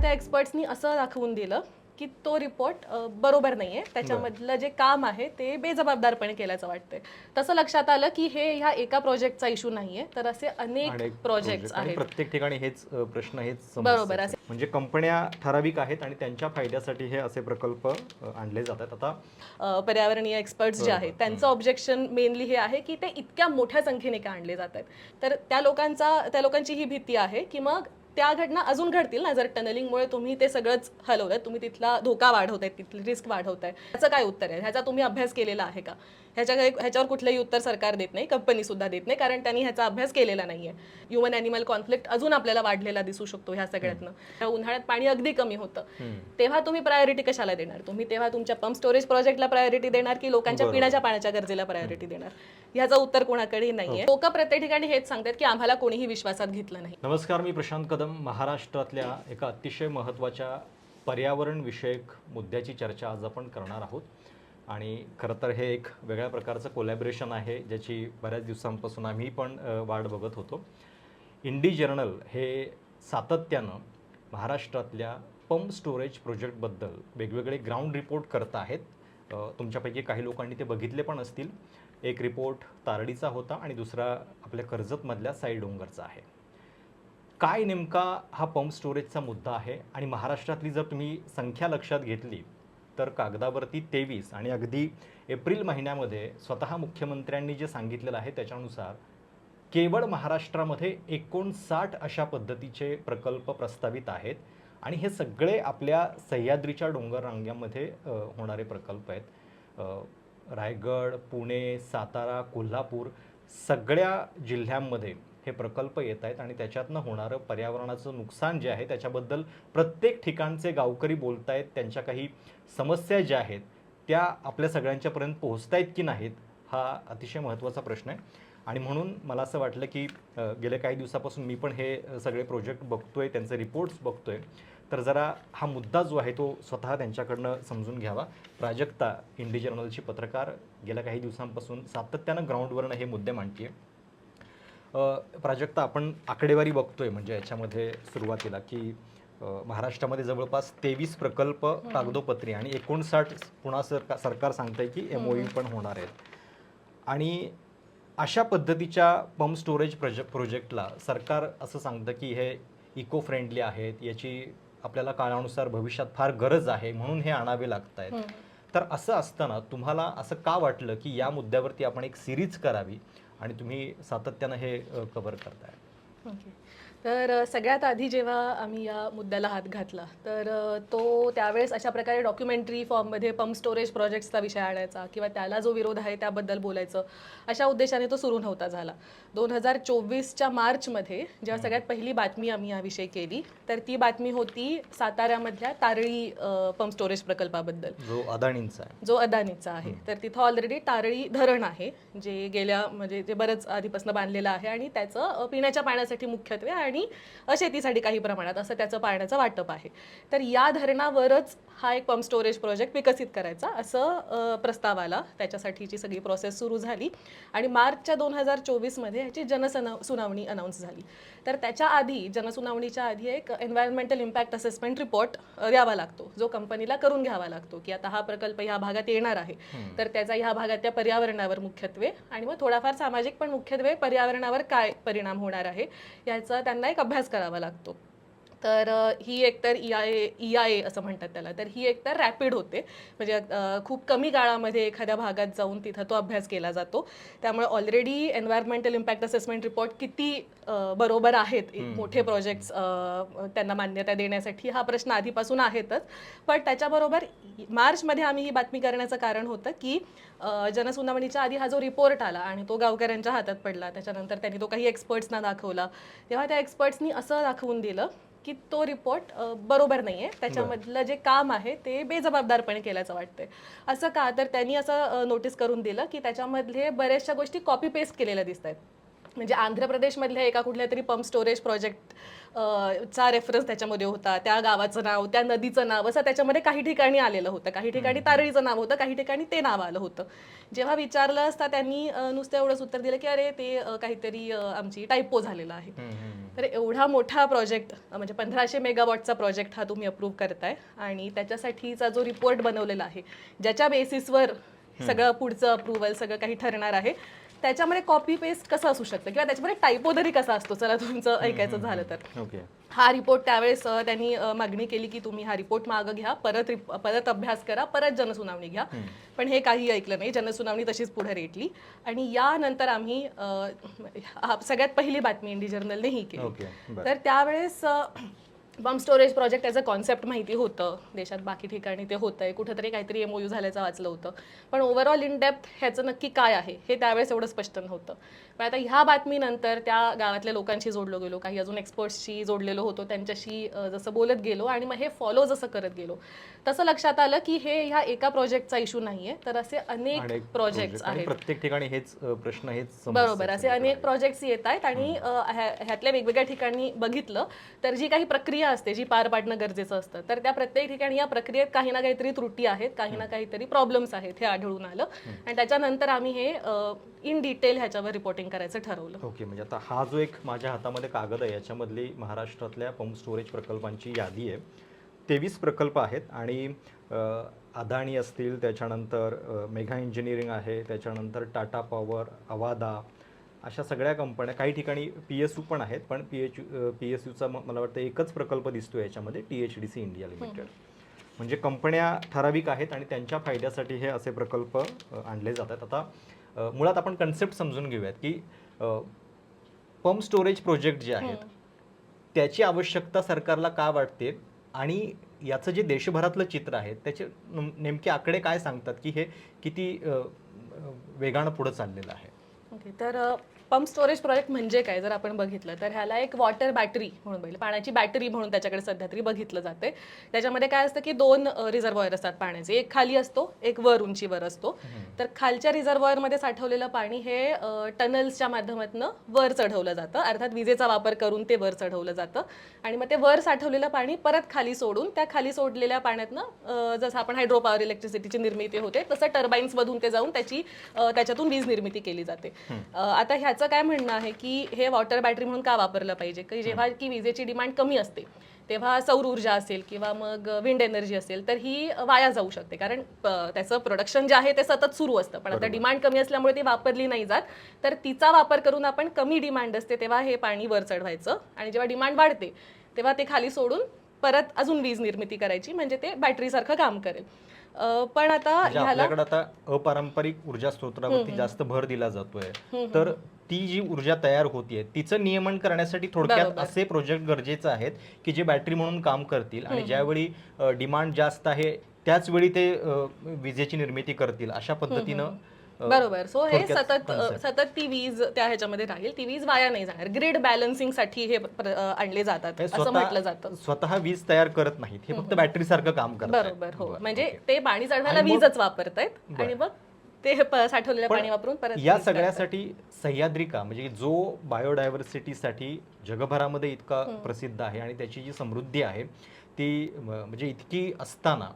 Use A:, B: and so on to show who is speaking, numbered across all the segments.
A: तेव्हा त्या एक्सपर्ट्सनी असं दाखवून दिलं की तो रिपोर्ट बरोबर नाहीये, त्याच्यामधलं जे काम आहे ते बेजबाबदारपणे केल्याचं वाटतंय. तसं लक्षात आलं की हे ह्या एका प्रोजेक्टचा इश्यू नाहीये, तर असे अनेक प्रोजेक्ट्स
B: आणि
A: आहेत.
B: प्रत्येक ठिकाणी हेच प्रश्न, हेच
A: बरोबर
B: समस्या, म्हणजे कंपन्या ठराविक आहेत आणि त्यांच्या फायद्यासाठी हे असे प्रकल्प आणले जातात. आता
A: पर्यावरणीय एक्सपर्ट्स जे आहेत त्यांचं ऑब्जेक्शन मेनली हे आहे की ते इतक्या मोठ्या संख्येने का आणले जात आहेत. तर त्या लोकांची ही भीती आहे की मग त्या घटना अजून घडतील ना, जर टनलिंगमुळे तुम्ही ते सगळंच हलवलंय, तुम्ही तिथला धोका वाढवताय, तिथली रिस्क वाढवताय, ह्याचं काय उत्तर आहे? ह्याचा तुम्ही अभ्यास केलेला आहे का? ह्याच्यावर कुठलंही उत्तर सरकार देत नाही, कंपनी सुद्धा देत नाही, कारण त्यांनी ह्याचा अभ्यास केलेला नाहीये. ह्युमन ॲनिमल कॉन्फ्लिक्ट अजून आपल्याला वाढलेला दिसू शकतो ह्या सगळ्यातनं. उन्हाळ्यात पाणी अगदी कमी होतं, तेव्हा तुम्ही प्रायोरिटी कशाला देणार? तुम्ही तेव्हा तुमच्या पंप स्टोरेज प्रोजेक्टला प्रायोरिटी देणार की लोकांच्या पिण्याच्या पाण्याच्या गरजेला प्रायोरिटी देणार? ह्याचं उत्तर कोणाकडेही नाहीये. लोक प्रत्येक ठिकाणी हेच सांगतात की आम्हाला कोणीही विश्वासात घेतलं नाही.
B: नमस्कार, मी प्रशांत कदम. महाराष्ट्रातल्या एका अतिशय महत्त्वाच्या पर्यावरण विषयक मुद्द्याची चर्चा आज आपण करणार आहोत. आणि खरं तर हे एक वेगळ्या प्रकारचं कोलॅबरेशन आहे, ज्याची बऱ्याच दिवसांपासून आम्ही पण वाट बघत होतो. इंडी जर्नल हे सातत्यानं महाराष्ट्रातल्या पंप स्टोरेज प्रोजेक्टबद्दल वेगवेगळे ग्राउंड रिपोर्ट करत आहेत. तुमच्यापैकी काही लोकांनी ते बघितले पण असतील. एक रिपोर्ट तारडीचा होता आणि दुसरा आपल्या कर्जतमधल्या साई डोंगरचा आहे. काय नेमका हा पंप स्टोरेजचा मुद्दा आहे आणि महाराष्ट्रातली जर तुम्ही संख्या लक्षात घेतली तर कागदावरती 23 आणि अगदी एप्रिल महिन्यामध्ये स्वतः मुख्यमंत्र्यांनी जे सांगितलेलं आहे त्याच्यानुसार केवळ महाराष्ट्रामध्ये 59 अशा पद्धतीचे प्रकल्प प्रस्तावित आहेत आणि हे सगळे आपल्या सह्याद्रीच्या डोंगर रांगांमध्ये होणारे प्रकल्प आहेत. रायगड, पुणे, सातारा, कोल्हापूर सगळ्या जिल्ह्यांमध्ये हे प्रकल्प येत आहेत आणि त्याच्यातनं होणारं पर्यावरणाचं नुकसान जे आहे त्याच्याबद्दल प्रत्येक ठिकाणचे गावकरी बोलत आहेत. त्यांच्या काही समस्या ज्या आहेत त्या आपल्या सगळ्यांच्यापर्यंत पोहोचत आहेत की नाहीत, हा अतिशय महत्त्वाचा प्रश्न आहे. आणि म्हणून मला असं वाटलं की गेल्या काही दिवसापासून मी पण हे सगळे प्रोजेक्ट बघतोय, त्यांचे रिपोर्ट्स बघतोय, तर जरा हा मुद्दा जो आहे तो स्वतः त्यांच्याकडनं समजून घ्यावा. प्राजक्ता, इंडी जर्नलची पत्रकार, गेल्या काही दिवसांपासून सातत्यानं ग्राउंडवरनं हे मुद्दे मांडते. प्राजक्ता, आपण आकडेवारी बघतोय म्हणजे याच्यामध्ये सुरुवातीला की महाराष्ट्रामध्ये जवळपास 23 प्रकल्प कागदोपत्री आणि 59 पुन्हा सरकार सांगतंय की MOU पण होणार आहेत. आणि अशा पद्धतीच्या पंप स्टोरेज प्रोजेक्टला सरकार असं सांगतं की हे इको फ्रेंडली आहेत, याची आपल्याला काळानुसार भविष्यात फार गरज आहे, म्हणून हे आणावे लागत आहेत. तर असं असताना तुम्हाला असं का वाटलं की या मुद्द्यावरती आपण एक सिरीज करावी आणि तुम्ही सातत्यानं हे कव्हर करताय?
A: ओके. तर सगळ्यात आधी जेव्हा आम्ही या मुद्द्याला हात घातला तर तो त्यावेळेस अशा प्रकारे डॉक्युमेंटरी फॉर्ममध्ये पंप स्टोरेज प्रोजेक्ट्सचा विषय आणायचा किंवा त्याला जो विरोध आहे त्याबद्दल बोलायचं, अशा उद्देशाने तो सुरू नव्हता झाला. 2024च्या मार्चमध्ये जेव्हा सगळ्यात पहिली बातमी आम्ही याविषयी केली तर ती बातमी होती साताऱ्यामधल्या तारळी पंप स्टोरेज प्रकल्पाबद्दल,
B: जो
A: अदानीचा आहे. तर तिथं ऑलरेडी तारळी धरण आहे, जे बरंच आधीपासून बांधलेलं आहे आणि त्याचं पिण्याच्या पाण्यासाठी मुख्यत्वे आणि शेतीसाठी काही प्रमाणात असं त्याचं पाण्याचं वाटप आहे. तर या धरणावरच हा एक पंप स्टोरेज प्रोजेक्ट विकसित करायचा असं प्रस्ताव आला. त्याच्यासाठीची सगळी प्रोसेस सुरू झाली आणि मार्चच्या 2024मध्ये ह्याची जनसुनावणी अनाऊन्स झाली. तर त्याच्या आधी, जनसुनावणीच्या आधी एक एन्व्हायरमेंटल इम्पॅक्ट असेसमेंट रिपोर्ट द्यावा लागतो, जो कंपनीला करून घ्यावा लागतो की आता हा प्रकल्प ह्या भागात येणार आहे, तर त्याचा ह्या भागातल्या पर्यावरणावर मुख्यत्वे आणि मग थोडाफार सामाजिक पण मुख्यत्वे पर्यावरणावर काय परिणाम होणार आहे याचा त्यांना एक अभ्यास करावा लागतो. तर ही एकतर EIA असं म्हणतात त्याला, तर ही एकतर रॅपिड होते, म्हणजे खूप कमी काळामध्ये एखाद्या भागात जाऊन तिथं तो अभ्यास केला जातो. त्यामुळे already environmental impact assessment report किती बरोबर आहेत मोठे प्रोजेक्ट्स त्यांना मान्यता देण्यासाठी, हा प्रश्न आधीपासून आहेतच. पण त्याच्याबरोबर मार्चमध्ये आम्ही ही बातमी करण्याचं कारण होतं की जनसुनावणीच्या आधी हा जो रिपोर्ट आला आणि तो गावकऱ्यांच्या हातात पडला, त्याच्यानंतर त्यांनी तो काही एक्सपर्ट्सना दाखवला, तेव्हा त्या एक्सपर्ट्सनी असं दाखवून दिलं की तो रिपोर्ट बरोबर नाहीये, त्याच्यामधलं जे काम आहे ते बेजबाबदारपणे केल्याचं वाटतंय. असं का? तर त्यांनी असं नोटीस करून दिलं की त्याच्यामधले बऱ्याचशा गोष्टी कॉपी पेस्ट केलेल्या दिसत आहेत. म्हणजे आंध्र प्रदेशमधल्या एका कुठल्या तरी पंप स्टोरेज प्रोजेक्ट चा रेफरन्स त्याच्यामध्ये होता, त्या गावाचं नाव, त्या नदीचं नाव असं त्याच्यामध्ये काही ठिकाणी आलेलं होतं, काही ठिकाणी तारळीचं नाव होतं, काही ठिकाणी ते नाव आलं होतं. जेव्हा विचारलं असता त्यांनी नुसतं एवढंच उत्तर दिलं की अरे ते काहीतरी आमची टायपो झालेला आहे. तर एवढा मोठा प्रोजेक्ट म्हणजे 1500 मेगावॉटचा प्रोजेक्ट हा तुम्ही अप्रूव्ह करताय आणि त्याच्यासाठीचा जो रिपोर्ट बनवलेला आहे, ज्याच्या बेसिसवर सगळं पुढचं अप्रुव्हल सगळं काही ठरणार आहे, त्याच्यामध्ये कॉपी पेस्ट कसं असू शकतं किंवा त्याच्यामध्ये टायपो तरी कसा असतो, चला तुमचं ऐकायचं झालं तर.
B: ओके.
A: हा रिपोर्ट त्यावेळेस त्यांनी मागणी केली की तुम्ही हा रिपोर्ट मागं घ्या, परत अभ्यास करा, परत जनसुनावणी घ्या. पण हे काही ऐकलं नाही, जनसुनावणी तशीच पुढे रेटली आणि यानंतर आम्ही सगळ्यात पहिली बातमी इंडी जर्नलने ही केली. तर त्यावेळेस pump storage project as a concept माहिती होतं, देशात बाकी ठिकाणी ते होतंय, कुठेतरी काहीतरी MOU झाल्याचं वाचलं होतं, पण ओव्हरऑल इन डेप्थ ह्याचं नक्की काय आहे हे त्यावेळेस एवढं स्पष्ट नव्हतं. पण आता ह्या बातमीनंतर त्या गावातल्या लोकांशी जोडलो गेलो, काही अजून एक्सपर्ट्सशी जोडलेलो होतो, त्यांच्याशी जसं बोलत गेलो आणि मग हे फॉलो जसं करत गेलो तसं लक्षात आलं की हे ह्या एका प्रोजेक्टचा इश्यू नाहीये, तर असे अनेक प्रोजेक्ट्स आहेत.
B: प्रत्येक ठिकाणी हेच प्रश्न, हेच
A: बरोबर, असे अनेक प्रोजेक्ट्स येत आहेत आणि ह्यातल्या वेगवेगळ्या ठिकाणी बघितलं तर जी काही प्रक्रिया असते, जी पार पाडणं गरजेचं असतं, तर त्या प्रत्येक ठिकाणी या प्रक्रियेत काही ना काहीतरी त्रुटी आहेत, काही ना काहीतरी प्रॉब्लेम्स आहेत हे आढळून आलं आणि त्याच्यानंतर आम्ही हे इन डिटेल ह्याच्यावर रिपोर्टिंग करायचं ठरवलं.
B: ओके. म्हणजे आता हा जो एक माझ्या हातामध्ये कागद आहे, याच्यामधली महाराष्ट्रातल्या पंप स्टोरेज प्रकल्पांची यादी आहे. 23 प्रकल्प आहेत आणि अदानी असतील, त्याच्यानंतर मेघा इंजिनिअरिंग आहे, त्याच्यानंतर टाटा पॉवर, अवादा, अशा सगळ्या कंपन्या. काही ठिकाणी PSU पण आहेत, पण PSUचा मला वाटतं एकच प्रकल्प दिसतो याच्यामध्ये, THDC इंडिया लिमिटेड. म्हणजे कंपन्या ठराविक आहेत आणि त्यांच्या फायद्यासाठी हे असे प्रकल्प आणले जातात. आता मुळात आपण कन्सेप्ट समजून घेऊयात की पंप स्टोरेज प्रोजेक्ट जे आहेत त्याची आवश्यकता सरकारला का वाटते आणि याचं जे देशभरातलं चित्र आहे त्याचे नेमके आकडे काय सांगतात की हे किती वेगानं पुढे चाललेलं आहे.
A: ओके, तर पंप स्टोरेज प्रोजेक्ट म्हणजे काय जर आपण बघितलं तर ह्याला एक वॉटर बॅटरी म्हणून बघितलं, पाण्याची बॅटरी म्हणून त्याच्याकडे सध्या तरी बघितलं जाते. त्याच्यामध्ये काय असतं की 2 रिझर्व्हॉयर असतात पाण्याचे, एक खाली असतो, एक वर उंचीवर असतो. तर खालच्या रिझर्व्हॉयरमध्ये साठवलेलं पाणी हे टनल्सच्या माध्यमातून वर चढवलं जातं, अर्थात विजेचा वापर करून ते वर चढवलं जातं आणि मग ते वर साठवलेलं पाणी परत खाली सोडून त्या खाली सोडलेल्या पाण्यातनं जसं आपण हायड्रो पॉवर इलेक्ट्रिसिटीची निर्मिती होते तसं टर्बाईन्समधून ते जाऊन त्याच्यातून वीज निर्मिती केली जाते. आता ह्याचं काय म्हणणं आहे की हे वॉटर बॅटरी म्हणून का वापरलं पाहिजे, की जेव्हा की विजेची डिमांड कमी असते तेव्हा सौर ऊर्जा असेल किंवा मग विंड एनर्जी असेल तर ही वाया जाऊ शकते, कारण त्याचं प्रोडक्शन जे आहे ते सतत सुरू असतं, पण आता डिमांड कमी असल्यामुळे ती वापरली नाही जात. तर तिचा वापर करून आपण कमी डिमांड असते तेव्हा हे पाणी वर चढवायचं आणि जेव्हा डिमांड वाढते तेव्हा ते खाली सोडून परत अजून वीज निर्मिती करायची, म्हणजे ते बॅटरीसारखं काम करेल. पण आता
B: आपल्याकडे आता अपारंपरिक ऊर्जा स्रोतावरती जास्त भर दिला जातोय, तर ती जी ऊर्जा तयार होतीये तिचं नियमन करण्यासाठी थोडक्यात असे प्रोजेक्ट गरजेचे आहेत की जे बॅटरी म्हणून काम करतील आणि ज्यावेळी डिमांड जास्त आहे त्याच वेळी ते विजेची निर्मिती करतील, अशा पद्धतीनं.
A: बरोबर. सो हे सतत ती वीज त्या ह्याच्यामध्ये राहील, ती वीज वाया नाही जाणार. ग्रिड बॅलन्सिंग साठी हे आणले जातात असं म्हटलं जातं.
B: स्वतः वीज तयार करत नाहीत, हे फक्त बॅटरी सारखं काम करतात.
A: बरोबर, हो. म्हणजे ते पाणी चढवायला वीजच वापरतायत आणि मग ते साठवलेलं पाणी वापरून परत.
B: या सगळ्यासाठी सह्याद्री का, म्हणजे जो बायोडायव्हर्सिटीसाठी जगभरामध्ये इतका प्रसिद्ध आहे आणि त्याची जी समृद्धी आहे ती म्हणजे इतकी असताना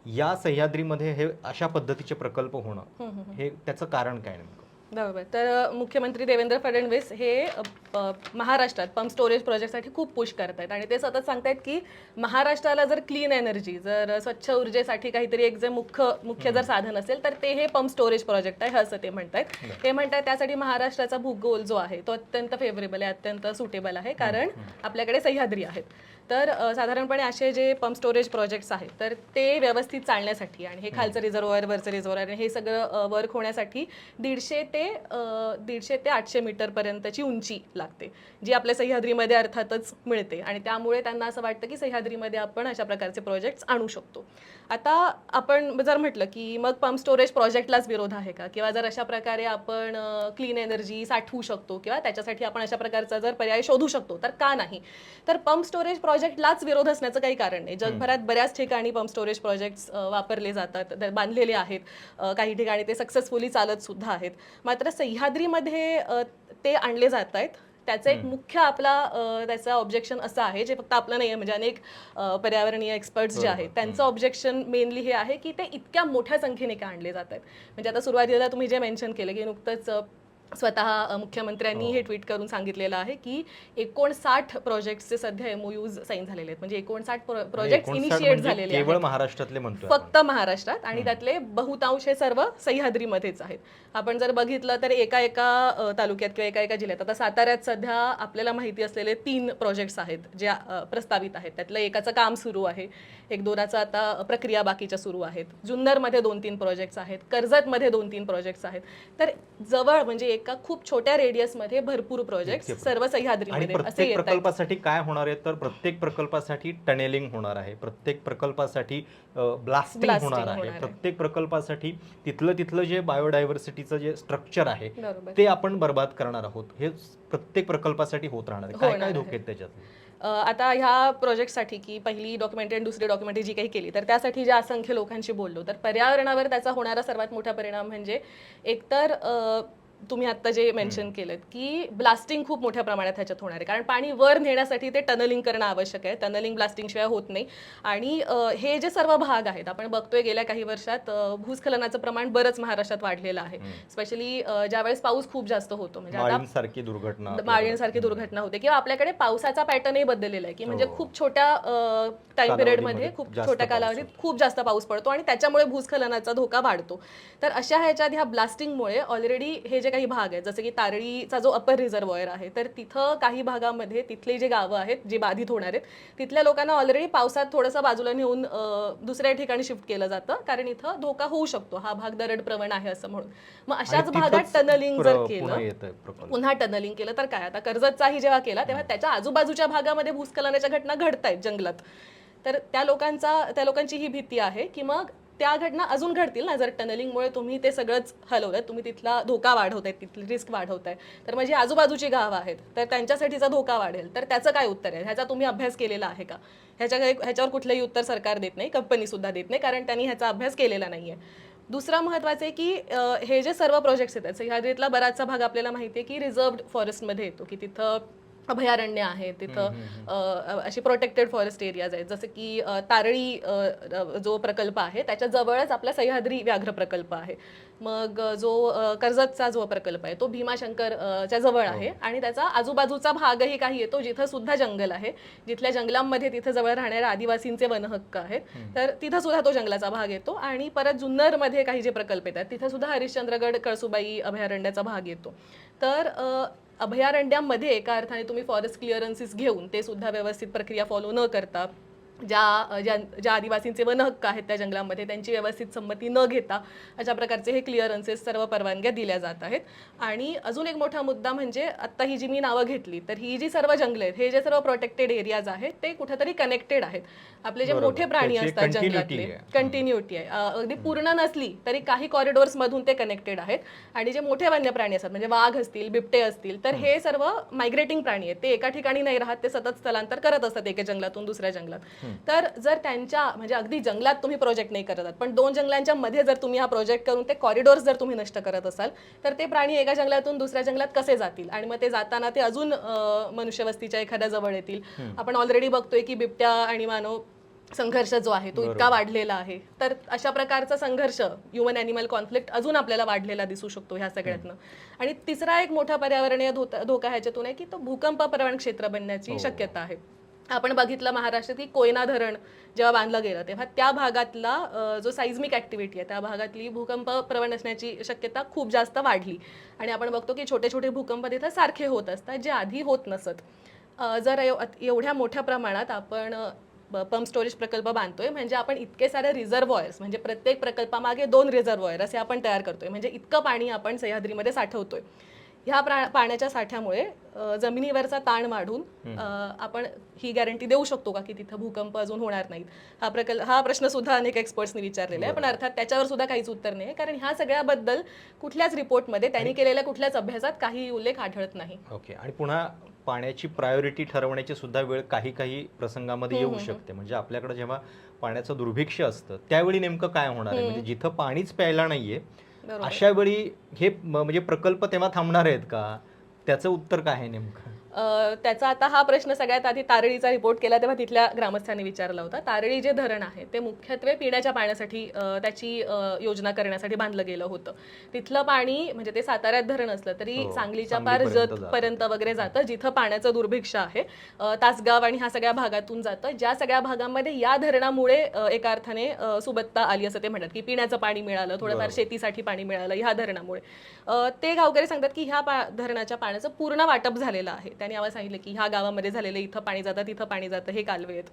B: या सह्याद्रीमध्ये हे अशा पद्धतीचे प्रकल्प होणं, हे त्याचं कारण काय नेमकं?
A: बरोबर. तर मुख्यमंत्री देवेंद्र फडणवीस हे महाराष्ट्रात पंप स्टोरेज प्रोजेक्टसाठी खूप पुश करतायत आणि ते सतत सांगतायत की महाराष्ट्राला जर क्लीन एनर्जी, जर स्वच्छ ऊर्जेसाठी काहीतरी एक जे मुख्य जर साधन असेल तर ते हे पंप स्टोरेज प्रोजेक्ट आहे असं ते म्हणतायत. ते म्हणतात त्यासाठी महाराष्ट्राचा भूगोल जो आहे तो अत्यंत फेवरेबल आहे, अत्यंत सुटेबल आहे, कारण आपल्याकडे सह्याद्री आहेत. तर साधारणपणे असे जे पंप स्टोरेज प्रोजेक्ट्स आहेत तर ते व्यवस्थित चालण्यासाठी आणि हे खालचं रिझर्व्हॉयर, वरचं रिझर्व्हॉयर हे सगळं वर्क होण्यासाठी 150 ते 800 मीटर पर्यंतची उंची लागते, जी आपल्या सह्याद्रीमध्ये अर्थातच मिळते आणि त्यामुळे त्यांना असं वाटतं की सह्याद्रीमध्ये आपण अशा प्रकारचे प्रोजेक्ट्स आणू शकतो. आता आपण जर म्हटलं की मग पंप स्टोरेज प्रोजेक्टलाच विरोध आहे का, किंवा जर अशा प्रकारे आपण क्लीन एनर्जी साठवू शकतो किंवा त्याच्यासाठी आपण अशा प्रकारचा जर पर्याय शोधू शकतो तर का नाही. तर पंप स्टोरेज प्रोजेक्टलाच विरोध असण्याचं काही कारण नाही. जगभरात बऱ्याच ठिकाणी पंप स्टोरेज प्रोजेक्ट्स वापरले जातात, बांधलेले आहेत, काही ठिकाणी ते सक्सेसफुली चालत सुद्धा आहेत. मात्र सह्याद्रीमध्ये ते आणले जात आहेत. त्याचं एक मुख्य त्याचं ऑब्जेक्शन असं आहे, जे फक्त आपलं नाही आहे, म्हणजे अनेक पर्यावरणीय एक्सपर्ट्स जे आहेत त्यांचं ऑब्जेक्शन मेनली हे आहे की ते इतक्या मोठ्या संख्येने का आणले जात आहेत. म्हणजे आता सुरुवातीला तुम्ही जे मेन्शन केलं की नुकतंच स्वतः मुख्यमंत्र्यांनी हे ट्विट करून सांगितलेलं आहे की 59 प्रोजेक्टचे सध्या MOUs साईन झालेले आहेत. म्हणजे 59 प्रोजेक्ट इनिशिएट झालेले
B: केवळ
A: आहेत
B: महाराष्ट्रातले म्हणतो
A: फक्त महाराष्ट्रात, आणि त्यातले बहुतांश हे सर्व सह्याद्रीमध्येच आहेत. आपण जर बघितलं तर एका तालुक्यात किंवा एका जिल्ह्यात, आता साताऱ्यात सध्या आपल्याला माहिती असलेले 3 प्रोजेक्ट्स आहेत जे प्रस्तावित आहेत. त्यातलं एकाचं काम सुरू आहे, 1-2 आता प्रक्रिया बाकीच्या सुरू आहेत. जुन्नरमध्ये 2-3 प्रोजेक्ट्स आहेत, कर्जतमध्ये 2-3 प्रोजेक्ट्स आहेत. तर जवळ म्हणजे एका खूप छोट्या रेडियसमध्ये भरपूर प्रोजेक्ट सर्व सह्याद्रीमध्ये असे
B: प्रत्येक
A: येत आहेत.
B: प्रकल्पासाठी काय होणार आहे तर प्रत्येक प्रकल्पासाठी टनेलिंग होणार आहे, प्रत्येक प्रकल्पासाठी ब्लास्टिंग होणार आहे, प्रत्येक प्रकल्पासाठी तिथलं जे बायोडायव्हर्सिटीचं जे स्ट्रक्चर आहे ते आपण बर्बाद करणार आहोत. हे प्रत्येक प्रकल्पासाठी होत राहणार आहे. काय काय धोके आहेत त्याच्यात?
A: आता ह्या प्रोजेक्टसाठी की पहिली डॉक्युमेंटरी आणि दुसरी डॉक्युमेंटरी जी काही केली, तर त्यासाठी ज्या असंख्य लोकांशी बोललो, तर पर्यावरणावर त्याचा होणारा सर्वात मोठा परिणाम म्हणजे एकतर तुम्ही आता जे मेन्शन केलं की ब्लास्टिंग खूप मोठ्या प्रमाणात ह्याच्यात होणार आहे. कारण पाणी वर नेण्यासाठी ते टनलिंग करणं आवश्यक आहे. टनलिंग ब्लास्टिंग शिवाय होत नाही. आणि हे जे सर्व भाग आहेत, आपण बघतोय गेल्या काही वर्षात भूस्खलनाचं प्रमाण बरंच महाराष्ट्रात वाढलेलं आहे. स्पेशली ज्यावेळेस पाऊस खूप जास्त होतो, म्हणजे आता माळीणसारखी दुर्घटना होते, किंवा आपल्याकडे पावसाचा पॅटर्नही बदललेला आहे की म्हणजे खूप छोट्या टाइम पिरियडमध्ये, खूप छोट्या कालावधीत खूप जास्त पाऊस पडतो आणि त्याच्यामुळे भूस्खलनाचा धोका वाढतो. तर अशा ह्याच्यात ह्या ब्लास्टिंगमुळे ऑलरेडी हे जे काही भाग आहेत, जसं की तारळीचा जो अपर रिझर्वॉयर आहे, तर तिथं काही भागामध्ये तिथले जे गावं आहेत जे बाधित होणार आहेत, तिथल्या लोकांना ऑलरेडी पावसात थोडंसं बाजूला नेऊन दुसऱ्या ठिकाणी शिफ्ट केलं जातं, कारण इथं धोका होऊ शकतो, हा भाग दरड प्रवण आहे असं म्हणून. मग अशाच भागात टनलिंग जर केलं, पुन्हा टनलिंग केलं तर काय, आता कर्जतचाही जेव्हा केला तेव्हा त्याच्या आजूबाजूच्या भागामध्ये भूस्खलनाच्या घटना घडतायत जंगलात. तर त्या लोकांची ही भीती आहे की मग त्या घटना अजून घडतील ना, जर टनलिंगमुळे तुम्ही ते सगळंच हलवताय, तुम्ही तिथला धोका वाढवताय, तिथली रिस्क वाढवताय, तर म्हणजे आजूबाजूची गावं आहेत तर त्यांच्यासाठीचा धोका वाढेल. तर त्याचं काय उत्तर आहे, ह्याचा तुम्ही अभ्यास केलेला आहे का? ह्याच्यावर कुठलंही उत्तर सरकार देत नाही, कंपनी सुद्धा देत नाही, कारण त्यांनी ह्याचा अभ्यास केलेला नाहीये. दुसरा महत्वाचं आहे की हे जे सर्व प्रोजेक्ट्स येतात, सह्याद्रीतला बराचसा भाग आपल्याला माहिती आहे की रिझर्व्ड फॉरेस्टमध्ये येतो, की तिथं अभयारण्य आहे, तिथं अशी प्रोटेक्टेड फॉरेस्ट एरियाज आहेत, जसं की तारळी जो प्रकल्प आहे त्याच्या जवळच आपला सह्याद्री व्याघ्र प्रकल्प आहे. मग जो कर्जतचा जो प्रकल्प आहे तो भीमाशंकरच्या जवळ आहे, आणि त्याचा आजूबाजूचा भागही काही येतो जिथं सुद्धा जंगल आहे, जिथल्या जंगलांमध्ये तिथं जवळ राहणाऱ्या आदिवासींचे वनहक्क आहेत, तर तिथं सुद्धा तो जंगलाचा भाग येतो. आणि परत जुन्नरमध्ये काही जे प्रकल्प येतात तिथं सुद्धा हरिश्चंद्रगड कळसुबाई अभयारण्याचा भाग येतो. तर अभयारण्यामध्ये एका अर्थाने तुम्ही फॉरेस्ट क्लिअरन्सेस घेऊन ते सुद्धा व्यवस्थित प्रक्रिया फॉलो न करता, ज्या आदिवासींचे वनहक्क आहेत त्या जंगलामध्ये त्यांची व्यवस्थित संमती न घेता अशा प्रकारचे हे क्लिअरन्सेस, सर्व परवानग्या दिल्या जात आहेत. आणि अजून एक मोठा मुद्दा म्हणजे आता ही जी मी नावं घेतली, तर ही जी सर्व जंगल आहेत, हे जे सर्व प्रोटेक्टेड एरियाज आहेत ते कुठेतरी कनेक्टेड आहेत. आपले जे मोठे प्राणी असतात जंगलातले, कंटिन्युटी आहे, अगदी पूर्ण नसली तरी काही कॉरिडोर्स मधून ते कनेक्टेड आहेत. आणि जे मोठे वन्य प्राणी असतात, म्हणजे वाघ असतील, बिबटे असतील, तर हे सर्व मायग्रेटिंग प्राणी आहेत, ते एका ठिकाणी नाही राहत, ते सतत स्थलांतर करत असतात एका जंगलातून दुसऱ्या जंगलात. तर जर त्यांच्या म्हणजे अगदी जंगलात तुम्ही प्रोजेक्ट नाही करत आहात, पण 2 जंगलांच्या मध्ये जर तुम्ही हा प्रोजेक्ट करून ते कॉरिडोर्स जर तुम्ही नष्ट करत असाल, तर ते प्राणी एका जंगलातून दुसऱ्या जंगलात कसे जातील, आणि मग ते जाताना ते अजून मनुष्यवस्तीच्या एखाद्या जवळ येतील. आपण ऑलरेडी बघतोय की बिबट्या आणि मानव संघर्ष जो आहे तो इतका वाढलेला आहे. तर अशा प्रकारचा संघर्ष, ह्युमन ॲनिमल कॉन्फ्लिक्ट अजून आपल्याला वाढलेला दिसू शकतो ह्या सगळ्यातनं. आणि तिसरा एक मोठा पर्यावरणीय धोका ह्याच्यातून आहे की तो भूकंप प्रवण क्षेत्र बनण्याची शक्यता आहे. आपण बघितलं महाराष्ट्रात की कोयना धरण जेव्हा बांधलं गेलं तेव्हा त्या भागातला जो साइझमिक ऍक्टिव्हिटी आहे त्या भागातली भूकंप प्रवण असण्याची शक्यता खूप जास्त वाढली. आणि आपण बघतो की छोटे छोटे भूकंप तिथं सारखे होत असतात जे आधी होत नसत. जर एवढ्या मोठ्या प्रमाणात आपण पंप स्टोरेज प्रकल्प बांधतोय, म्हणजे आपण इतके सारे रिझर्वॉयर्स, म्हणजे प्रत्येक प्रकल्पामागे 2 रिझर्वॉयर असे आपण तयार करतोय, म्हणजे इतकं पाणी आपण सह्याद्रीमध्ये साठवतोय. ह्या पाण्याच्या साठ्यामुळे जमिनीवरचा ताण वाढून आपण ही गॅरंटी देऊ शकतो का की तिथं भूकंप अजून होणार नाहीत? हा प्रश्न सुद्धा अनेक एक्सपर्ट्सनी विचारलेला आहे, पण अर्थात त्याच्यावर सुद्धा काहीच उत्तर नाही, कारण ह्या सगळ्याबद्दल कुठल्याच रिपोर्टमध्ये त्यांनी केलेल्या कुठल्याच अभ्यासात काही उल्लेख आढळत नाही.
B: ओके. आणि पुन्हा पाण्याची प्रायोरिटी ठरवण्याची सुद्धा वेळ काही प्रसंगामध्ये येऊ शकते. म्हणजे आपल्याकडे जेव्हा पाण्याचं दुर्भिक्ष्य असतं त्यावेळी नेमकं काय होणार आहे, म्हणजे जिथं पाणीच प्यायला नाहीये
A: बरोबर.
B: अशा वेळी हे म्हणजे प्रकल्प तेव्हा थांबणार आहेत का? त्याचं उत्तर काय आहे नेमकं?
A: त्याचा आता हा प्रश्न सगळ्यात आधी तारळीचा रिपोर्ट केला तेव्हा तिथल्या ग्रामस्थांनी विचारला होता. तारळी जे धरण आहे ते मुख्यत्वे पिण्याच्या पाण्यासाठी त्याची योजना करण्यासाठी बांधलं गेलं होतं. तिथलं पाणी म्हणजे ते साताऱ्यात धरण असलं तरी
B: हो,
A: सांगलीच्या पार
B: सांगलीपर्यंत जातं.
A: जतपर्यंत वगैरे जातं, जिथं पाण्याचं दुर्भिक्ष आहे. तासगाव आणि ह्या सगळ्या भागातून जातं, ज्या सगळ्या भागामध्ये या धरणामुळे एका अर्थाने सुबत्ता आली असं ते म्हणतात, की पिण्याचं पाणी मिळालं, थोडंफार
B: बरोबर.
A: शेतीसाठी पाणी मिळालं ह्या धरणामुळे. ते गावकरी सांगतात की ह्या धरणाच्या पाण्याचं पूर्ण वाटप झालेलं आहे. त्यांनी आम्हाला सांगितलं की ह्या गावामध्ये झालेलं, इथं पाणी जातं, तिथं पाणी जातं, हे कालवे आहेत.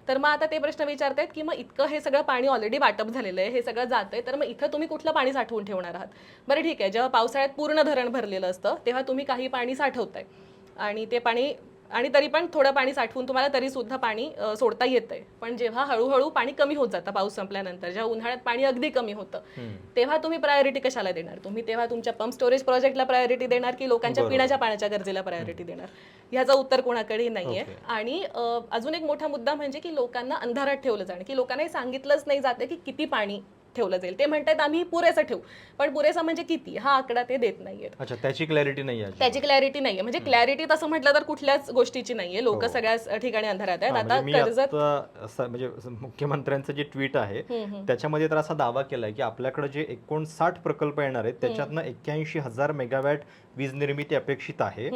A: तर मग आता ते प्रश्न विचारतायत की मग इतकं हे सगळं पाणी ऑलरेडी वाटप झालेलं आहे, हे सगळं जातंय, तर मग इथं तुम्ही कुठलं पाणी साठवून ठेवणार आहात? बरं ठीक आहे, जेव्हा पावसाळ्यात पूर्ण धरण भरलेलं असतं तेव्हा तुम्ही काही पाणी साठवताय आणि ते पाणी आणि तरी पण थोडं पाणी साठवून तुम्हाला तरी सुद्धा पाणी सोडता येतंय. पण जेव्हा हळूहळू पाणी कमी होत जातं पाऊस संपल्यानंतर, जेव्हा उन्हाळ्यात पाणी अगदी कमी होतं, तेव्हा तुम्ही प्रायोरिटी कशाला देणार? तुम्ही तेव्हा तुमच्या पंप स्टोरेज प्रोजेक्टला प्रायोरिटी देणार की लोकांच्या
B: बरोबर.
A: पिण्याच्या पाण्याच्या गरजेला प्रायोरिटी देणार? ह्याचं उत्तर कोणाकडेही नाहीये.
B: ओके.
A: आणि अजून एक मोठा मुद्दा म्हणजे की लोकांना अंधारात ठेवलं जाणं, की लोकांना हे सांगितलंच नाही जाते की किती पाणी ठेवलं जाईल. ते म्हणतात आम्ही पुरेसं ठेवू, पण पुरेसा म्हणजे किती हा आकडा ते देत नाहीयेत.
B: अच्छा, त्याची क्लॅरिटी नाही आहे.
A: त्याची क्लॅरिटी नाहीये. म्हणजे क्लॅरिटी तसं म्हटलं तर कुठल्याच गोष्टीची नाहीये. लोक
B: हो.
A: सगळ्याच ठिकाणी अंधारात आहेत. आता
B: म्हणजे मी
A: कर्जत
B: आता म्हणजे मुख्यमंत्र्यांचं जे ट्विट आहे त्याच्यामध्ये तर असा दावा केलाय की आपल्याकडे जे 59 प्रकल्प येणार आहेत त्याच्यातनं 81,000 मेगावॅट वीज निर्मिती अपेक्षित आहे.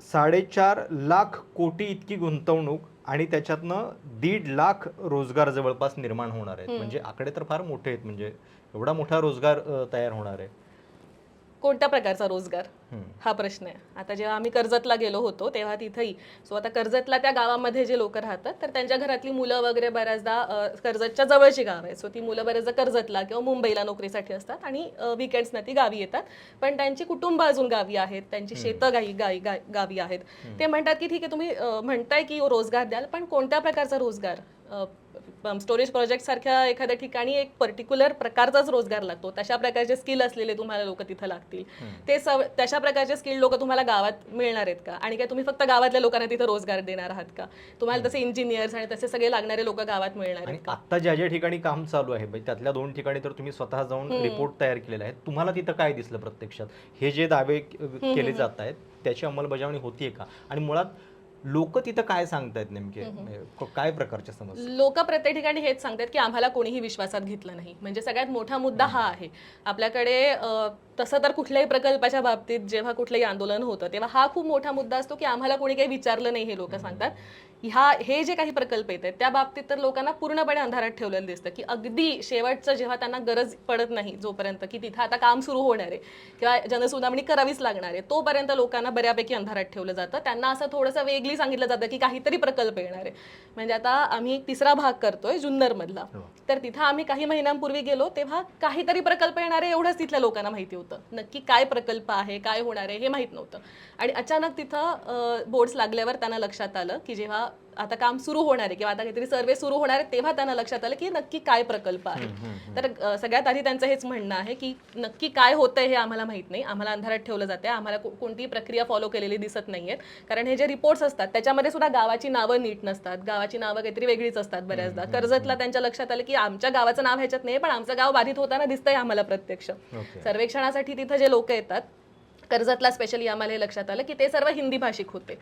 B: 4.5 लाख कोटी इतकी गुंतवणूक आणि त्याच्यातनं 1.5 लाख रोजगार जवळपास निर्माण होणार आहेत. म्हणजे आकडे तर फार मोठे आहेत. म्हणजे एवढा मोठा रोजगार तयार होणार आहे.
A: कोणत्या प्रकारचा रोजगार हा प्रश्न आहे. आता जेव्हा आम्ही कर्जतला गेलो होतो तेव्हा तिथेही आता कर्जतला त्या गावामध्ये जे लोक राहतात तर त्यांच्या घरातली मुलं वगैरे बऱ्याचदा कर्जतच्या जवळची गाव आहे. ती मुलं बऱ्याचदा कर्जतला किंवा मुंबईला नोकरीसाठी असतात आणि विकेंड्सना ती गावी येतात. पण त्यांची कुटुंब अजून गावी आहेत, त्यांची शेतं गावी आहेत. ते म्हणतात की ठीक आहे तुम्ही म्हणताय की रोजगार द्याल, पण कोणत्या प्रकारचा रोजगार? स्टोरेज प्रोजेक्ट सारख्या एखाद्या ठिकाणी एक पर्टिक्युलर प्रकारचाच रोजगार लागतो. तशा प्रकारचे स्किल असलेले तुम्हाला लोक तिथं लागतील. तशा प्रकारचे स्किल लोक तुम्हाला गावात मिळणार आहेत का? आणि काय तुम्ही फक्त गावातल्या लोकांना तिथं रोजगार देणार आहात का? तुम्हाला तसे इंजिनियर्स आणि तसे सगळे लागणारे लोक गावात मिळणार आहेत का?
B: आता ज्या ज्या ठिकाणी काम चालू आहे त्यातल्या 2 ठिकाणी तर तुम्ही स्वतः जाऊन रिपोर्ट तयार केलेला आहे. तुम्हाला तिथं काय दिसलं प्रत्यक्षात? हे जे दावे केले जात आहेत त्याची अंमलबजावणी होतीये का? आणि मुळात लोक तिथं काय सांगतायत नेमके? काय प्रकारच्या समस्या?
A: लोक प्रत्येक ठिकाणी हेच सांगतात की आम्हाला कोणीही विश्वासात घेतलं नाही. म्हणजे सगळ्यात मोठा मुद्दा हा आहे. आपल्याकडे तसं तर कुठल्याही प्रकल्पाच्या बाबतीत जेव्हा कुठलंही आंदोलन होतं तेव्हा हा खूप मोठा मुद्दा असतो की आम्हाला कोणी काही विचारलं नाही, हे लोक सांगतात. हे जे काही प्रकल्प येत आहेत त्या बाबतीत तर लोकांना पूर्णपणे अंधारात ठेवलेलं दिसतं, की अगदी शेवटचं जेव्हा त्यांना गरज पडत नाही, जोपर्यंत की तिथं आता काम सुरू होणार आहे किंवा जनसुनावणी करावीच लागणार आहे, तोपर्यंत लोकांना बऱ्यापैकी अंधारात ठेवलं जातं. त्यांना असं थोडंसं वेगळी सांगितलं जातं की काहीतरी प्रकल्प येणार आहे. म्हणजे आता आम्ही एक 3रा भाग करतोय जुन्नर मधला, तर तिथं आम्ही काही महिन्यांपूर्वी गेलो तेव्हा काहीतरी प्रकल्प येणार आहे एवढंच तिथल्या लोकांना माहिती होतं. नक्की काय प्रकल्प आहे, काय होणार आहे हे माहित नव्हतं. आणि अचानक तिथं बोर्ड्स लागल्यावर त्यांना लक्षात आलं की जेव्हा आता काम सुरू होणार आहे किंवा आता काहीतरी सर्वे सुरू होणार आहे तेव्हा त्यांना लक्षात आलं की नक्की काय प्रकल्प आहे. तर सगळ्यात आधी त्यांचं हेच म्हणणं आहे की नक्की काय होतंय हे आम्हाला माहित नाही, आम्हाला अंधारात ठेवलं जाते, आम्हाला कोणतीही प्रक्रिया फॉलो केलेली दिसत नाहीयेत. कारण हे जे रिपोर्ट्स असतात त्याच्यामध्ये सुद्धा गावाची नावं नीट नसतात, गावाची नावं काहीतरी वेगळीच असतात बऱ्याचदा. कर्जतला त्यांच्या लक्षात आलं की आमच्या गावाचं नाव ह्याच्यात नाही, पण आमचं गाव बाधित होताना दिसतंय आम्हाला प्रत्यक्ष. सर्वेक्षणासाठी तिथं जे लोक येतात कर्जतला स्पेशली आम्हाला हे लक्षात आलं की ते सर्व हिंदी भाषिक होते.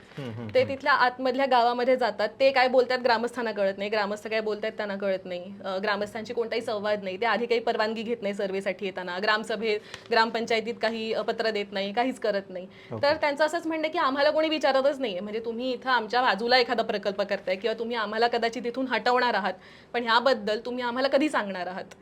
A: ते तिथल्या आतमधल्या गावामध्ये जातात, ते काय बोलतात ग्रामस्थांना कळत नाही, ग्रामस्थ काय बोलतात त्यांना कळत नाही, ग्रामस्थांची कोणताही संवाद नाही, ते आधी काही परवानगी घेत नाही सर्वेसाठी येताना, ग्रामसभेत ग्रामपंचायतीत काही पत्र देत नाही, काहीच करत नाही. तर त्यांचं असंच म्हणणं की आम्हाला कोणी विचारतच नाहीये. म्हणजे तुम्ही इथं आमच्या बाजूला एखादा प्रकल्प करताय किंवा तुम्ही आम्हाला कदाचित तिथून हटवणार आहात, पण ह्याबद्दल तुम्ही आम्हाला कधी सांगणार आहात?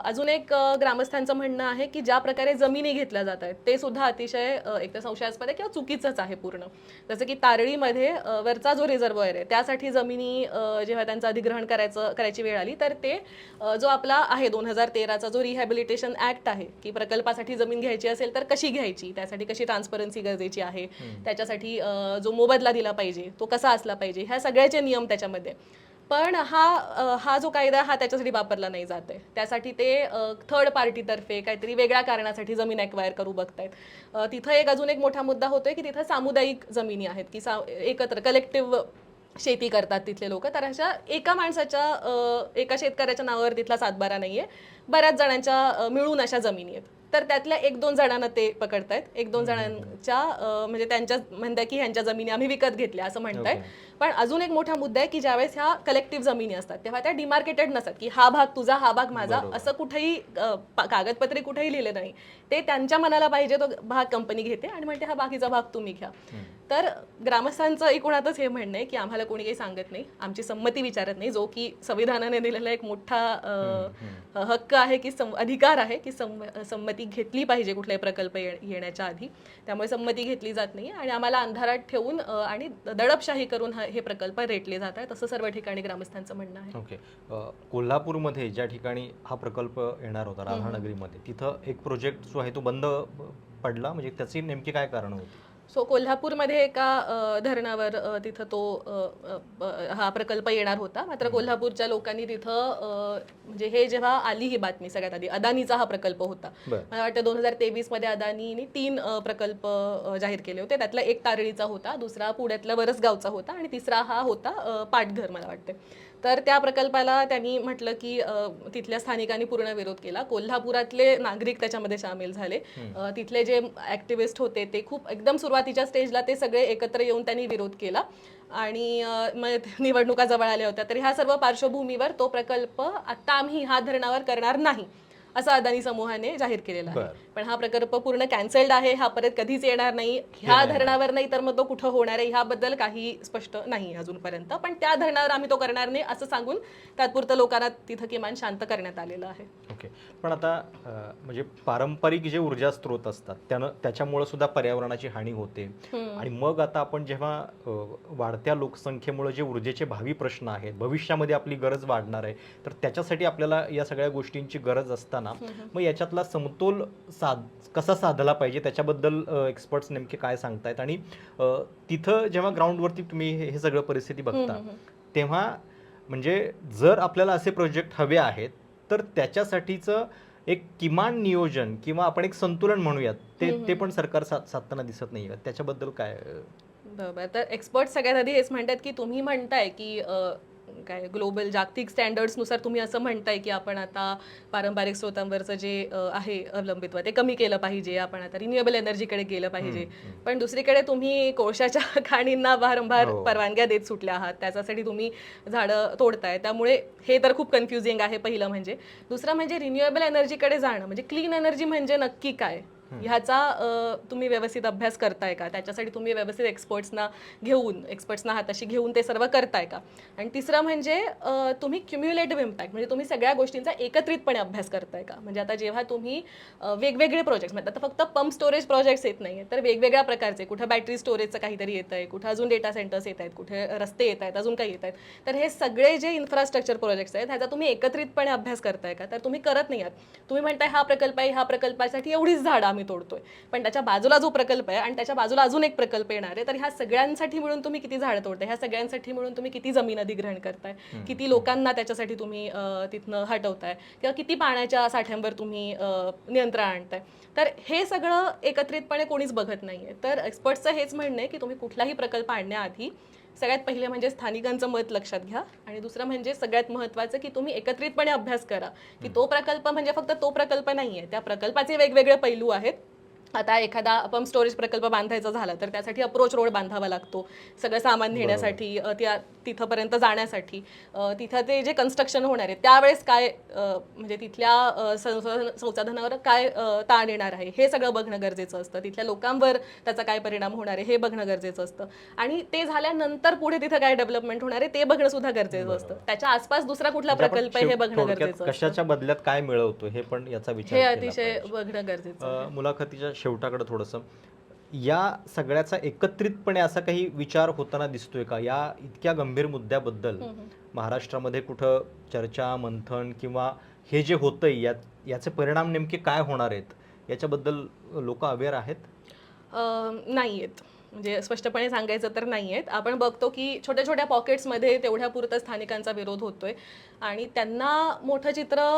A: अजून एक ग्रामस्थांचं म्हणणं आहे की ज्या प्रकारे जमिनी घेतल्या जात आहेत ते सुद्धा अतिशय एक तर संशयास्पद आहे किंवा चुकीचंच आहे पूर्ण. जसं की तारळीमध्ये वरचा जो रिझर्व्हॉयर आहे त्यासाठी जमिनी जेव्हा त्यांचं अधिग्रहण करायची वेळ आली तर ते जो आपला आहे 2013चा जो रिहॅबिलिटेशन ऍक्ट आहे की प्रकल्पासाठी जमीन घ्यायची असेल तर कशी घ्यायची, त्यासाठी कशी ट्रान्सपरन्सी गरजेची आहे, त्याच्यासाठी जो मोबदला दिला पाहिजे तो कसा असला पाहिजे, ह्या सगळ्याचे नियम त्याच्यामध्ये. पण हा जो कायदा हा त्याच्यासाठी वापरला नाही जात आहे. त्यासाठी ते थर्ड पार्टीतर्फे काहीतरी वेगळ्या कारणासाठी जमीन ॲक्वायर करू बघतायत. तिथं अजून एक मोठा मुद्दा होतोय की तिथं सामुदायिक जमिनी आहेत की एकत्र कलेक्टिव्ह शेती करतात तिथले लोक. तर अशा एका माणसाच्या एका शेतकऱ्याच्या नावावर तिथला सातबारा नाहीये, बऱ्याच जणांच्या मिळून अशा जमिनी आहेत. तर त्यातल्या 1-2 जणांना ते पकडतायत, 1-2 जणांच्या म्हणजे त्यांच्या म्हणताय की ह्यांच्या जमिनी आम्ही विकत घेतल्या असं म्हणतायत. पण अजून एक मोठा मुद्दा आहे की ज्यावेळेस ह्या कलेक्टिव्ह जमिनी असतात तेव्हा त्या डिमार्केटेड नसतात की हा भाग तुझा हा भाग माझा असं कुठेही कागदपत्री कुठेही लिहिले नाही. ते त्यांच्या मनाला पाहिजे तो भाग कंपनी घेते आणि म्हणते हा बाकीचा भाग तुम्ही घ्या. तर ग्रामस्थांचं एकूणातच हे म्हणणं आहे की आम्हाला कोणी काही सांगत नाही, आमची संमती विचारत नाही, जो की संविधानाने दिलेला एक मोठा हक्क आहे की अधिकार आहे की संमती घेतली पाहिजे कुठलाही प्रकल्प येण्याच्या आधी. त्यामुळे संमती घेतली जात नाही आणि आम्हाला अंधारात ठेवून आणि दडपशाही करून हे प्रकल्प रेटले जात आहेत असं सर्व ठिकाणी ग्रामस्थांचं म्हणणं आहे.
B: ओके. कोल्हापूरमध्ये ज्या ठिकाणी हा प्रकल्प येणार होता राधानगरीमध्ये, तिथं एक प्रोजेक्ट जो आहे तो बंद पडला, म्हणजे त्याची नेमकी काय कारण होती?
A: सो कोल्हापूरमध्ये एका धरणावर तिथं तो हा प्रकल्प येणार होता. मात्र कोल्हापूरच्या लोकांनी तिथं म्हणजे हे जेव्हा आली ही बातमी सगळ्यात आधी, अदानीचा हा प्रकल्प होता. मला वाटतं 2023 मध्ये अदानीने 3 प्रकल्प जाहीर केले होते. त्यातला एक तारळीचा होता, दुसरा पुण्यातला वरसगावचा होता आणि तिसरा हा होता पाटघर मला वाटतं. तर त्या प्रकल्पाला त्यांनी म्हटलं की तिथल्या स्थानिकांनी पूर्ण विरोध केला. कोल्हापुरातले नागरिक त्याच्यामध्ये सामील झाले. तिथले जे ऍक्टिव्हिस्ट होते ते खूप एकदम सुरुवातीच्या स्टेजला ते सगळे एकत्र येऊन त्यांनी विरोध केला आणि निवडणुका जवळ आल्या होत्या. तर ह्या सर्व पार्श्वभूमीवर तो प्रकल्प आता आम्ही ह्या धरणावर करणार नाही असं अदानी समूहाने जाहीर केलेलं आहे. पण हा प्रकल्प पूर्ण कॅन्सल्ड आहे, हा परत कधीच येणार नाही, ह्या धरणावर नाही तर मग तो कुठं होणार आहे ह्याबद्दल काही स्पष्ट नाही अजूनपर्यंत. पण त्या धरणावर आम्ही तो करणार नाही असं सांगून तात्पुरतं लोकांना तिथं किमान शांत करण्यात आलेलं आहे.
B: ओके. पण आता म्हणजे पारंपरिक जे ऊर्जा स्रोत असतात त्याच्यामुळे सुद्धा पर्यावरणाची हानी होते आणि मग आता आपण जेव्हा वाढत्या लोकसंख्येमुळे जे ऊर्जेचे भावी प्रश्न आहेत, भविष्यामध्ये आपली गरज वाढणार आहे, तर त्याच्यासाठी आपल्याला या सगळ्या गोष्टींची गरज असताना मग याच्यातला समतोल कसा साधला पाहिजे त्याच्याबद्दल एक्सपर्ट्स नेमके काय सांगतायत? आणि तिथं जेव्हा ग्राउंडवरती तुम्ही हे सगळं परिस्थिती बघता तेव्हा म्हणजे जर आपल्याला असे प्रोजेक्ट हवे आहेत तर त्याच्यासाठीचं एक किमान नियोजन किंवा आपण एक संतुलन म्हणूयात ते पण सरकार साधताना दिसत नाही. त्याच्याबद्दल काय?
A: बरोबर. तर एक्सपर्ट सगळ्यात आधी हेच म्हणतात की तुम्ही म्हणताय की काय ग्लोबल जागतिक स्टँडर्ड्सनुसार तुम्ही असं म्हणताय की आपण आता पारंपरिक स्रोतांवरचं जे आहे अवलंबित्व ते कमी केलं पाहिजे, आपण आता रिन्युएबल एनर्जीकडे गेलं पाहिजे. पण दुसरीकडे तुम्ही कोळशाच्या खाणींना वारंवार परवानग्या देत सुटल्या आहात, त्याच्यासाठी तुम्ही झाडं तोडताय. त्यामुळे हे तर खूप कन्फ्युजिंग आहे पहिलं म्हणजे. दुसरं म्हणजे रिन्युएबल एनर्जीकडे जाणं म्हणजे क्लीन एनर्जी म्हणजे नक्की काय ह्याचा तुम्ही व्यवस्थित अभ्यास करताय का, त्याच्यासाठी तुम्ही व्यवस्थित एक्सपर्ट्सना हाताशी घेऊन ते सर्व करताय का. आणि तिसरं म्हणजे तुम्ही क्युम्युलेटिव्ह इम्पॅक्ट म्हणजे तुम्ही सगळ्या गोष्टींचा एकत्रितपणे अभ्यास करताय का. म्हणजे आता जेव्हा तुम्ही वेगवेगळे प्रोजेक्ट्स म्हणजे आता फक्त पंप स्टोरेज प्रोजेक्ट्स येत नाही तर वेगवेगळ्या प्रकारचे, कुठं बॅटरी स्टोरेजचं काहीतरी येत आहे, कुठं अजून डेटा सेंटर्स येत आहेत, कुठे रस्ते येत आहेत, अजून काही येत आहेत. तर हे सगळे जे इन्फ्रास्ट्रक्चर प्रोजेक्ट्स आहेत ह्याचा तुम्ही एकत्रितपणे अभ्यास करताय का. तर तुम्ही करत नाही आहात. तुम्ही म्हणताय हा प्रकल्प आहे, ह्या प्रकल्पासाठी एवढीच झाडं आम्ही तोडतोय, पण त्याच्या बाजूला जो प्रकल्प आहे आणि त्याच्या बाजूला अजून एक प्रकल्प येणार आहे, तर ह्या सगळ्यांसाठी मिळून तुम्ही किती झाडं तोडताय, ह्या सगळ्यांसाठी मिळून तुम्ही किती जमीन अधिग्रहण करताय, किती लोकांना त्याच्यासाठी तुम्ही तिथनं हटवताय, किंवा किती पाण्याच्या साठ्यांवर तुम्ही नियंत्रण आणताय. तर हे सगळं एकत्रितपणे कोणीच बघत नाहीये. तर एक्सपर्ट्सचं हेच म्हणणं आहे की तुम्ही कुठलाही प्रकल्प आणण्याआधी सगळ्यात पहिले म्हणजे स्थानिकांचं मत लक्षात घ्या आणि दुसरं म्हणजे सगळ्यात महत्त्वाचं की तुम्ही एकत्रितपणे अभ्यास करा की तो प्रकल्प म्हणजे फक्त तो प्रकल्प नाहीये, त्या प्रकल्पाचे वेगवेगळे पैलू आहेत. आता एखादा पंप स्टोरेज प्रकल्प बांधायचा झाला तर त्यासाठी अप्रोच रोड बांधावा लागतो, सगळं सामान नेण्यासाठी, तिथंपर्यंत जाण्यासाठी. तिथं ते जे कन्स्ट्रक्शन होणार आहे त्यावेळेस काय म्हणजे तिथल्या संसाधनावर काय ताण येणार आहे हे सगळं बघणं गरजेचं असतं. तिथल्या लोकांवर त्याचा काय परिणाम होणार आहे हे बघणं गरजेचं असतं. आणि ते झाल्यानंतर पुढे तिथं काय डेव्हलपमेंट होणार आहे ते बघणं सुद्धा गरजेचं असतं. त्याच्या आसपास दुसरा कुठला प्रकल्प आहे हे बघणं गरजेचं असतं.
B: कशाच्या बदल्यात काय मिळवतो हे पण याचा विचार
A: हे अतिशय बघणं गरजेचं.
B: मुलाखतीच्या शेवटाकडे थोडंसं या सगळ्याचा एकत्रितपणे असा काही विचार होताना दिसतोय का या इतक्या गंभीर मुद्द्याबद्दल? महाराष्ट्रामध्ये कुठं चर्चा, मंथन किंवा हे जे होतंय याचे परिणाम नेमके काय होणार आहेत याच्याबद्दल लोक अवेअर आहेत?
A: नाही आहेत, म्हणजे स्पष्टपणे सांगायचं तर नाही आहेत. आपण बघतो की छोट्या छोट्या पॉकेट्समध्ये तेवढ्या पुरतं स्थानिकांचा विरोध होतोय आणि त्यांना मोठं चित्र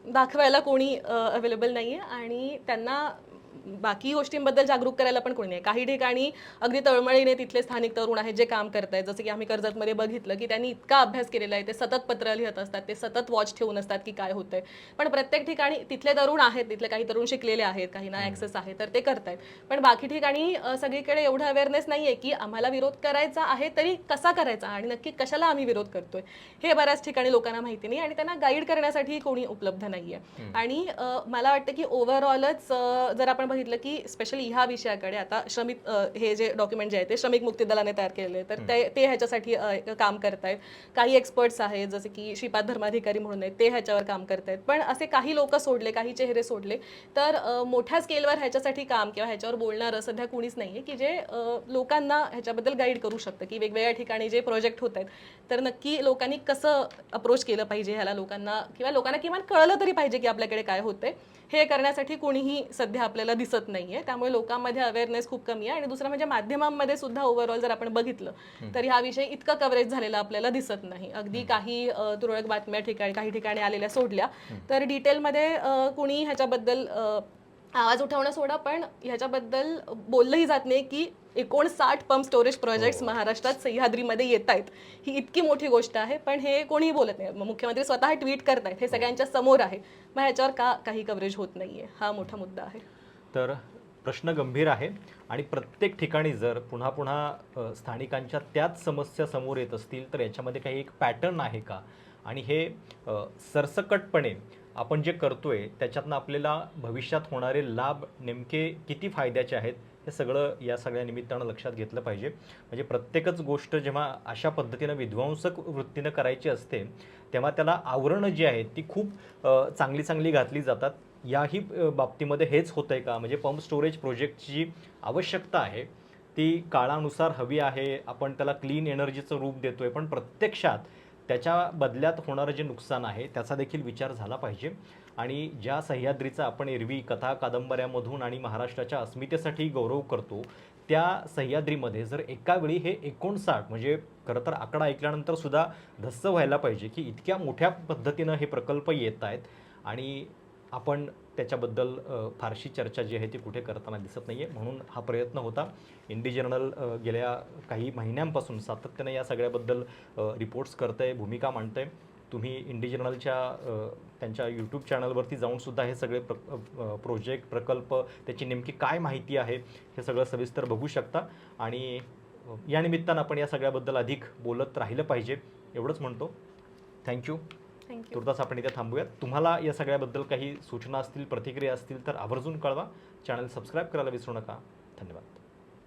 A: दाखवायला कोणी अवेलेबल नाही आहे आणि त्यांना बाकी गोष्टींबद्दल जागरूक करायला पण कोणी नाही. काही ठिकाणी अगदी तळमळीने तिथले स्थानिक तरुण आहेत जे काम करतायत, जसं की आम्ही कर्जतमध्ये बघितलं की त्यांनी इतका अभ्यास केलेला आहे, ते सतत पत्र लिहित असतात, ते सतत वॉच ठेवून असतात की काय होतंय. पण प्रत्येक ठिकाणी तिथले तरुण आहेत, तिथले काही तरुण शिकलेले आहेत, काहींना ऍक्सेस आहे, तर ते करतायत. पण बाकी ठिकाणी सगळीकडे एवढं अवेअरनेस नाहीये की आम्हाला विरोध करायचा आहे तरी कसा करायचा आणि नक्की कशाला आम्ही विरोध करतोय हे बऱ्याच ठिकाणी लोकांना माहिती नाही आणि त्यांना गाईड करण्यासाठी कोणी उपलब्ध नाहीये. आणि मला वाटतं की ओव्हरऑलच जर आपण बघितलं की स्पेशली ह्या विषयाकडे आता श्रमिक हे जे डॉक्युमेंट जे आहे ते श्रमिक मुक्ती दलाने तयार केलेले तर ते ह्याच्यासाठी काम करतायत. काही एक्सपर्ट्स आहेत जसे की श्रीपाद धर्माधिकारी म्हणून आहेत, ते ह्याच्यावर काम करतायत. पण असे काही लोक सोडले, काही चेहरे सोडले तर मोठ्या स्केलवर ह्याच्यासाठी काम किंवा ह्याच्यावर बोलणारं सध्या कुणीच नाहीये की जे लोकांना ह्याच्याबद्दल गाईड करू शकतं की वेगवेगळ्या ठिकाणी जे प्रोजेक्ट होत आहेत तर नक्की लोकांनी कसं अप्रोच केलं पाहिजे ह्याला, लोकांना किमान कळलं तरी पाहिजे की आपल्याकडे काय होतंय. हे करण्यासाठी कोणीही सध्या आपल्याला दिसत नाहीये. त्यामुळे लोकांमध्ये अवेअरनेस खूप कमी आहे. आणि दुसरं म्हणजे माध्यमांमध्ये सुद्धा ओव्हरऑल जर आपण बघितलं तर हा विषय इतका कव्हरेज झालेला आपल्याला दिसत नाही. अगदी काही तुरळक बातम्या काही ठिकाणी आलेल्या सोडल्या तर डिटेलमध्ये कुणी ह्याच्याबद्दल आवाज उठवणं सोडा, पण ह्याच्याबद्दल बोललंही जात नाही की 59 पंप स्टोरेज प्रोजेक्ट्स महाराष्ट्रात सह्याद्रीमध्ये येत आहेत. ही इतकी मोठी गोष्ट आहे, पण हे कोणीही बोलत नाही. मुख्यमंत्री स्वतः ट्विट करतायत, हे सगळ्यांच्या समोर आहे. मग ह्याच्यावर का काही कव्हरेज होत नाहीये, हा मोठा मुद्दा आहे.
B: तर प्रश्न गंभीर आहे आणि प्रत्येक ठिकाणी जर पुन्हा पुन्हा स्थानिकांच्या त्याच समस्या समोर येत असतील तर याच्यामध्ये काही एक पॅटर्न आहे का आणि हे सरसकटपणे आपण जे करतोय त्याच्यातनं आपल्याला भविष्यात होणारे लाभ नेमके किती फायद्याचे आहेत हे सगळं या सगळ्या निमित्तानं लक्षात घेतलं पाहिजे. म्हणजे प्रत्येकच गोष्ट जेव्हा अशा पद्धतीनं विध्वंसक वृत्तीनं करायची असते तेव्हा त्याला आवरणं जी आहेत ती खूप चांगली घातली जातात. याही बाबतीमध्ये हेच होतं आहे का? म्हणजे पंप स्टोरेज प्रोजेक्टची जी आवश्यकता आहे ती काळानुसार हवी आहे, आपण त्याला क्लीन एनर्जीचं रूप देतो आहे, पण प्रत्यक्षात त्याच्या बदल्यात होणारं जे नुकसान आहे त्याचा देखील विचार झाला पाहिजे. आणि ज्या सह्याद्रीचा आपण एरवी कथा कादंबऱ्यामधून आणि महाराष्ट्राच्या अस्मितेसाठी गौरव करतो त्या सह्याद्रीमध्ये जर एका वेळी हे 59 म्हणजे खरं तर आकडा ऐकल्यानंतर सुद्धा धस्स व्हायला पाहिजे की इतक्या मोठ्या पद्धतीनं हे प्रकल्प येत आहेत आणि आपण त्याच्याबद्दल फारशी चर्चा जी आहे ती कुठे करताना दिसत नाही आहे. म्हणून हा प्रयत्न होता. इंडी जर्नल गेल्या काही महिन्यांपासून सातत्याने या सगळ्याबद्दल रिपोर्ट्स करतं आहे, भूमिका मांडतं आहे. तुम्ही इंडी जर्नलच्या त्यांच्या यूट्यूब चॅनलवरती जाऊनसुद्धा हे सगळे प्रोजेक्ट प्रकल्प त्याची नेमकी काय माहिती आहे हे सगळं सविस्तर बघू शकता. आणि या निमित्तानं आपण या सगळ्याबद्दल अधिक बोलत राहिलं पाहिजे एवढंच म्हणतो. थँक्यू. तुर्तास आपण इथे थांबूयात. तुम्हाला या सगळ्याबद्दल काही सूचना असतील, प्रतिक्रिया असतील तर आवर्जून कळवा. चॅनल सबस्क्राईब करायला विसरू नका. धन्यवाद.